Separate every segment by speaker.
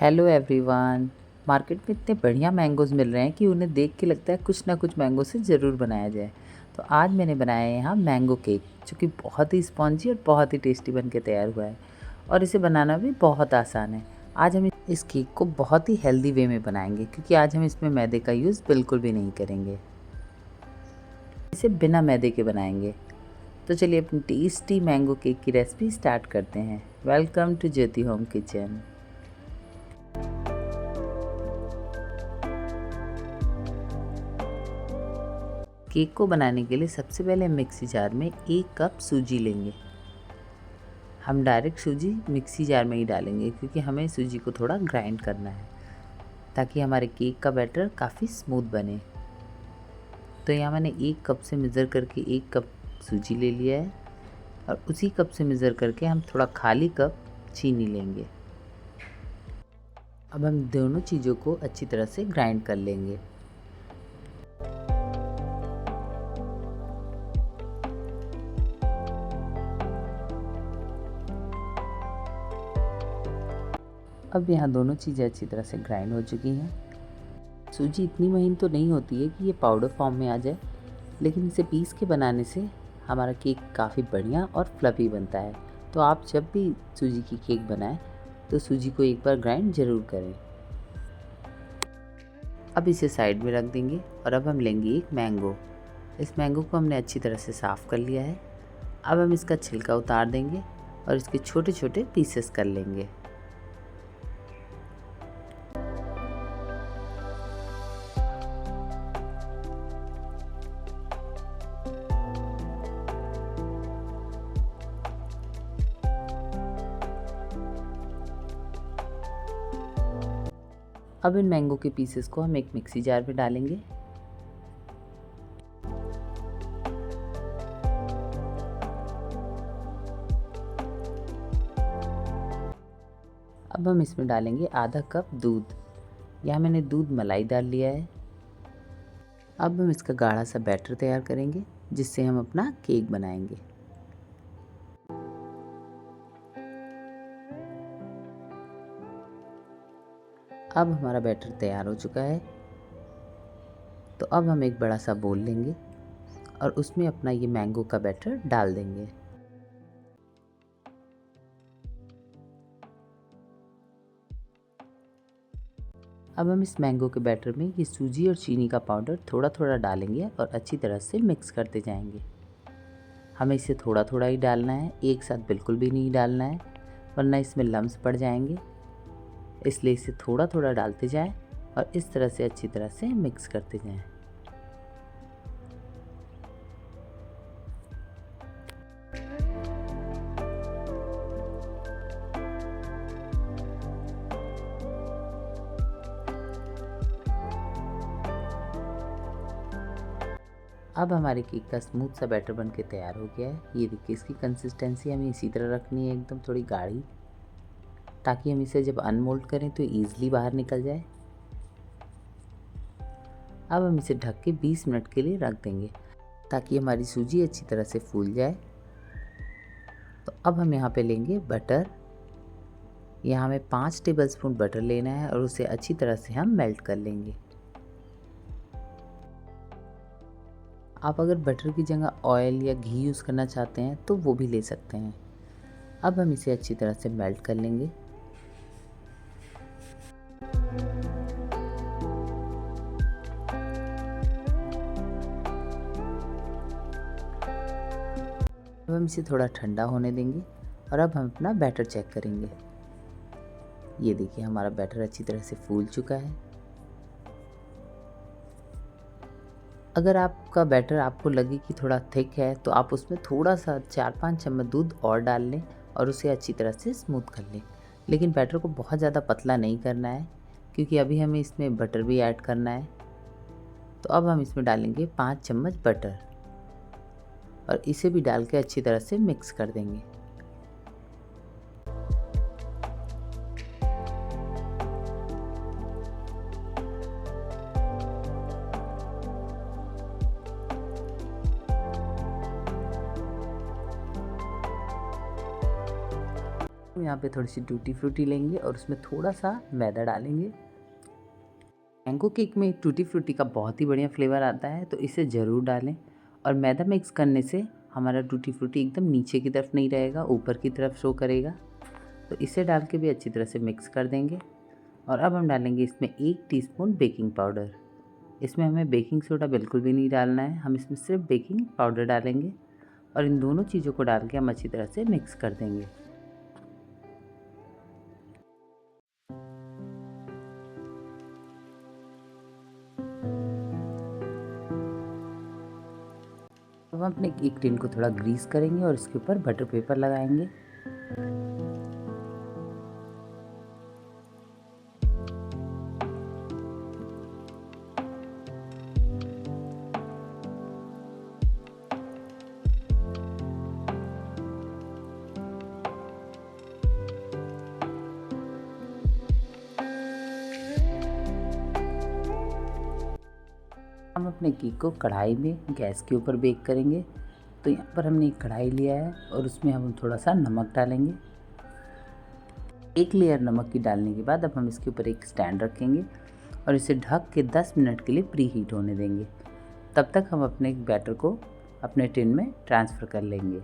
Speaker 1: Hello everyone. Market में इतने बढ़िया मैंगोज़ मिल रहे हैं कि उन्हें देख के लगता है कुछ ना कुछ मैंगो से ज़रूर बनाया जाए। तो आज मैंने बनाया है यहाँ मैंगो केक, जो कि बहुत ही स्पॉन्जी और बहुत ही टेस्टी बन के तैयार हुआ है और इसे बनाना भी बहुत आसान है। आज हम इस केक को बहुत ही हेल्दी वे में बनाएंगे, क्योंकि आज हम इसमें मैदे का यूज़ बिल्कुल भी नहीं करेंगे। इसे बिना मैदे के बनाएंगे। तो चलिए अपनी टेस्टी मैंगो केक की रेसिपी स्टार्ट करते हैं। Welcome to Jyoti home kitchen. Cake को बनाने के लिए सबसे पहले मिक्सी जार में 1 कप सूजी लेंगे। हम डायरेक्ट सूजी मिक्सी जार में ही डालेंगे, क्योंकि हमें सूजी को थोड़ा ग्राइंड करना है ताकि हमारे केक का बैटर काफ़ी स्मूथ बने। तो यहाँ मैंने 1 कप से मेज़र करके 1 कप सूजी ले लिया है और उसी कप से मेज़र करके हम थोड़ा खाली कप चीनी लेंगे। अब हम दोनों चीज़ों को अच्छी तरह से ग्राइंड कर लेंगे। अब यहाँ दोनों चीज़ें अच्छी तरह से ग्राइंड हो चुकी हैं। सूजी इतनी महीन तो नहीं होती है कि ये पाउडर फॉर्म में आ जाए, लेकिन इसे पीस के बनाने से हमारा केक काफ़ी बढ़िया और फ्लफ़ी बनता है। तो आप जब भी सूजी की केक बनाएं तो सूजी को एक बार ग्राइंड ज़रूर करें। अब इसे साइड में रख देंगे और अब हम लेंगे एक मैंगो। इस मैंगो को हमने अच्छी तरह से साफ़ कर लिया है। अब हम इसका छिलका उतार देंगे और इसके छोटे छोटे पीसेस कर लेंगे। अब इन मैंगो के पीसेस को हम एक मिक्सी जार में डालेंगे। अब हम इसमें डालेंगे आधा कप दूध। यहाँ मैंने दूध मलाई डाल लिया है। अब हम इसका गाढ़ा सा बैटर तैयार करेंगे, जिससे हम अपना केक बनाएंगे। अब हमारा बैटर तैयार हो चुका है। तो अब हम एक बड़ा सा बोल लेंगे और उसमें अपना ये मैंगो का बैटर डाल देंगे। अब हम इस मैंगो के बैटर में ये सूजी और चीनी का पाउडर थोड़ा थोड़ा डालेंगे और अच्छी तरह से मिक्स करते जाएंगे। हमें इसे थोड़ा थोड़ा ही डालना है, एक साथ बिल्कुल भी नहीं डालना है, वरना इसमें लम्स पड़ जाएंगे। इसलिए इसे थोड़ा थोड़ा डालते जाएं और इस तरह से अच्छी तरह से मिक्स करते जाएं। अब हमारे केक का स्मूथ सा बैटर बन के तैयार हो गया है। ये देखिए, इसकी कंसिस्टेंसी हमें इसी तरह रखनी है, एकदम थोड़ी गाढ़ी, ताकि हम इसे जब अनमोल्ड करें तो ईज़िली बाहर निकल जाए। अब हम इसे ढक के 20 मिनट के लिए रख देंगे, ताकि हमारी सूजी अच्छी तरह से फूल जाए। तो अब हम यहाँ पे लेंगे बटर। यहाँ हमें 5 टेबलस्पून बटर लेना है और उसे अच्छी तरह से हम मेल्ट कर लेंगे। आप अगर बटर की जगह ऑयल या घी यूज़ करना चाहते हैं तो वो भी ले सकते हैं। अब हम इसे अच्छी तरह से मेल्ट कर लेंगे। अब हम इसे थोड़ा ठंडा होने देंगे और अब हम अपना बैटर चेक करेंगे। ये देखिए, हमारा बैटर अच्छी तरह से फूल चुका है। अगर आपका बैटर आपको लगे कि थोड़ा थिक है तो आप उसमें थोड़ा सा 4-5 चम्मच दूध और डाल लें और उसे अच्छी तरह से स्मूथ कर लें। लेकिन बैटर को बहुत ज़्यादा पतला नहीं करना है, क्योंकि अभी हमें इसमें बटर भी ऐड करना है। तो अब हम इसमें डालेंगे 5 चम्मच बटर और इसे भी डाल के अच्छी तरह से मिक्स कर देंगे। हम यहाँ पे थोड़ी सी टूटी फ्रूटी लेंगे और उसमें थोड़ा सा मैदा डालेंगे। मैंगो केक में टूटी फ्रूटी का बहुत ही बढ़िया फ्लेवर आता है, तो इसे ज़रूर डालें। और मैदा मिक्स करने से हमारा टूटी फ्रूटी एकदम नीचे की तरफ नहीं रहेगा, ऊपर की तरफ शो करेगा। तो इसे डाल के भी अच्छी तरह से मिक्स कर देंगे। और अब हम डालेंगे इसमें 1 टीस्पून बेकिंग पाउडर। इसमें हमें बेकिंग सोडा बिल्कुल भी नहीं डालना है, हम इसमें सिर्फ बेकिंग पाउडर डालेंगे। और इन दोनों चीज़ों को डाल के हम अच्छी तरह से मिक्स कर देंगे। अब हम अपने केक टिन को थोड़ा ग्रीस करेंगे और इसके ऊपर बटर पेपर लगाएंगे। हम अपने केक को कढ़ाई में गैस के ऊपर बेक करेंगे। तो यहाँ पर हमने एक कढ़ाई लिया है और उसमें हम थोड़ा सा नमक डालेंगे। एक लेयर नमक की डालने के बाद अब हम इसके ऊपर एक स्टैंड रखेंगे और इसे ढक के 10 मिनट के लिए प्री हीट होने देंगे। तब तक हम अपने बैटर को अपने टिन में ट्रांसफ़र कर लेंगे।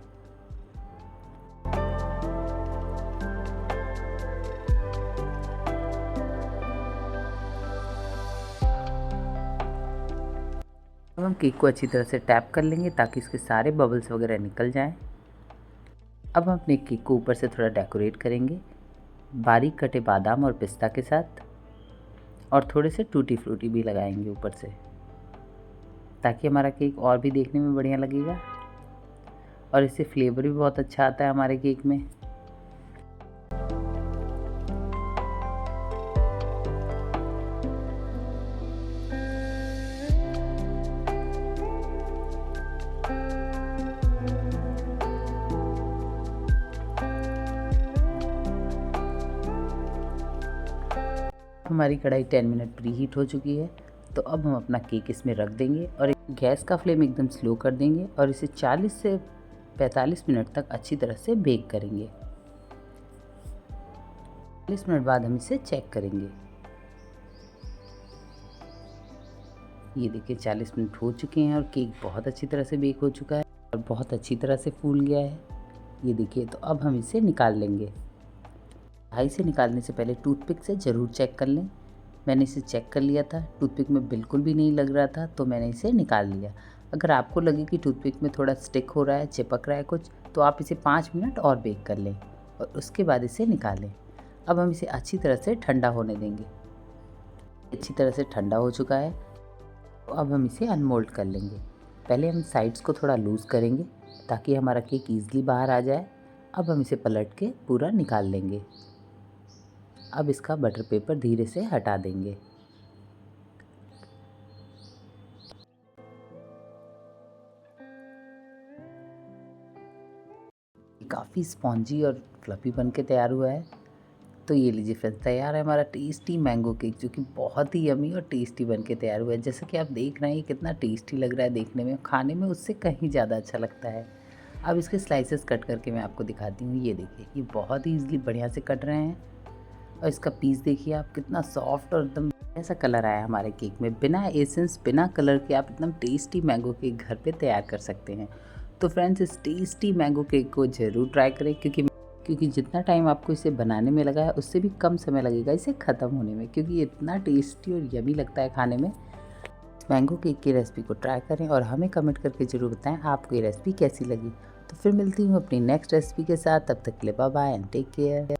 Speaker 1: अब हम केक को अच्छी तरह से टैप कर लेंगे ताकि इसके सारे बबल्स वगैरह निकल जाएं। अब हम अपने केक को ऊपर से थोड़ा डेकोरेट करेंगे बारीक कटे बादाम और पिस्ता के साथ, और थोड़े से टूटी फ्रूटी भी लगाएंगे ऊपर से, ताकि हमारा केक और भी देखने में बढ़िया लगेगा। और इससे फ्लेवर भी बहुत अच्छा आता है हमारे केक में। हमारी कढ़ाई 10 मिनट प्री हीट हो चुकी है। तो अब हम अपना केक इसमें रख देंगे और गैस का फ्लेम एकदम स्लो कर देंगे और इसे 40 से 45 मिनट तक अच्छी तरह से बेक करेंगे। 40 मिनट बाद हम इसे चेक करेंगे। ये देखिए 40 मिनट हो चुके हैं और केक बहुत अच्छी तरह से बेक हो चुका है और बहुत अच्छी तरह से फूल गया है। ये देखिए, तो अब हम इसे निकाल लेंगे। कढ़ाई से निकालने से पहले टूथपिक से ज़रूर चेक कर लें। मैंने इसे चेक कर लिया था, टूथपिक में बिल्कुल भी नहीं लग रहा था, तो मैंने इसे निकाल लिया। अगर आपको लगे कि टूथपिक में थोड़ा स्टिक हो रहा है, चिपक रहा है कुछ, तो आप इसे 5 मिनट और बेक कर लें और उसके बाद इसे निकालें। अब हम इसे अच्छी तरह से ठंडा होने देंगे। अच्छी तरह से ठंडा हो चुका है, तो अब हम इसे अनमोल्ड कर लेंगे। पहले हम साइड्स को थोड़ा लूज़ करेंगे ताकि हमारा केक ईज़िली बाहर आ जाए। अब हम इसे पलट के पूरा निकाल लेंगे। अब इसका बटर पेपर धीरे से हटा देंगे। काफ़ी स्पॉन्जी और फ्लफी बन के तैयार हुआ है। तो ये लीजिए फ्रेंड्स, तैयार है हमारा टेस्टी मैंगो केक, जो कि बहुत ही यमी और टेस्टी बन के तैयार हुआ है। जैसे कि आप देख रहे हैं, ये कितना टेस्टी लग रहा है देखने में, खाने में उससे कहीं ज़्यादा अच्छा लगता है। अब इसके स्लाइसेस कट करके मैं आपको दिखाती हूँ। ये देखिए, ये बहुत ही ईज़िली बढ़िया से कट रहे हैं और इसका पीस देखिए आप, कितना सॉफ्ट और एकदम ऐसा कलर आया हमारे केक में। बिना एसेंस, बिना कलर के आप एकदम टेस्टी मैंगो केक घर पे तैयार कर सकते हैं। तो फ्रेंड्स, इस टेस्टी मैंगो केक को ज़रूर ट्राई करें, क्योंकि जितना टाइम आपको इसे बनाने में लगा है उससे भी कम समय लगेगा इसे ख़त्म होने में, क्योंकि ये इतना टेस्टी और यमी लगता है खाने में। मैंगो केक की रेसिपी को ट्राई करें और हमें कमेंट करके ज़रूर बताएं आपको ये रेसिपी कैसी लगी। तो फिर मिलती हूँ अपनी नेक्स्ट रेसिपी के साथ, तब तक के लिए bye bye and take care.